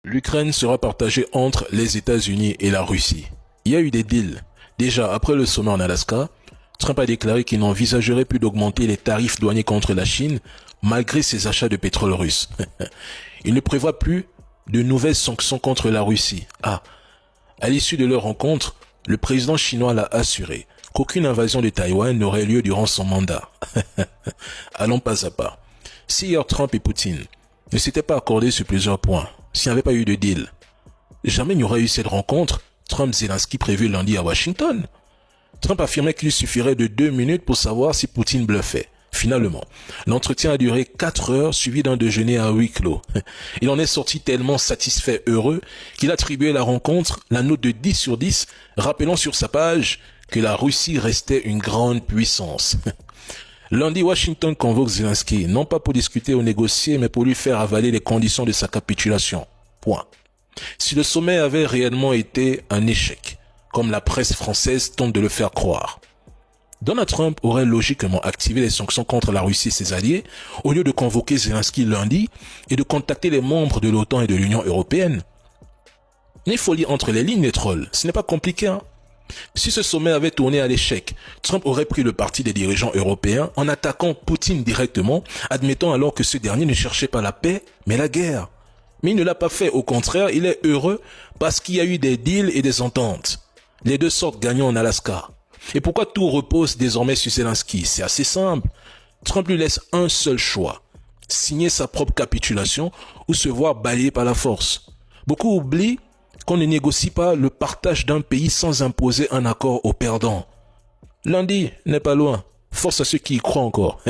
L'Ukraine sera partagée entre les États-Unis et la Russie. Il y a eu des deals. Déjà, après le sommet en Alaska, Trump a déclaré qu'il n'envisagerait plus d'augmenter les tarifs douaniers contre la Chine malgré ses achats de pétrole russe. Il ne prévoit plus de nouvelles sanctions contre la Russie. À l'issue de leur rencontre, le président chinois l'a assuré qu'aucune invasion de Taïwan n'aurait lieu durant son mandat. Allons pas à pas. Si hier Trump et Poutine ne s'étaient pas accordés sur plusieurs points, s'il n'y avait pas eu de deal, jamais il n'y aurait eu cette rencontre Trump-Zelensky prévue lundi à Washington. Trump affirmait qu'il suffirait de 2 minutes pour savoir si Poutine bluffait. Finalement, l'entretien a duré 4 heures suivi d'un déjeuner à huis clos. Il en est sorti tellement satisfait, heureux, qu'il attribuait à la rencontre la note de 10 sur 10, rappelant sur sa page que la Russie restait une grande puissance. Lundi, Washington convoque Zelensky, non pas pour discuter ou négocier, mais pour lui faire avaler les conditions de sa capitulation. Point. Si le sommet avait réellement été un échec, comme la presse française tente de le faire croire, Donald Trump aurait logiquement activé les sanctions contre la Russie et ses alliés, au lieu de convoquer Zelensky lundi et de contacter les membres de l'OTAN et de l'Union européenne. Il faut lire entre les lignes, les trolls, ce n'est pas compliqué, hein. Si ce sommet avait tourné à l'échec, Trump aurait pris le parti des dirigeants européens en attaquant Poutine directement, admettant alors que ce dernier ne cherchait pas la paix, mais la guerre. Mais il ne l'a pas fait, au contraire, il est heureux parce qu'il y a eu des deals et des ententes. Les deux sortent gagnants en Alaska. Et pourquoi tout repose désormais sur Zelensky? C'est assez simple. Trump lui laisse un seul choix: signer sa propre capitulation ou se voir balayer par la force. Beaucoup oublient qu'on ne négocie pas le partage d'un pays sans imposer un accord aux perdants. Lundi n'est pas loin. Force à ceux qui y croient encore.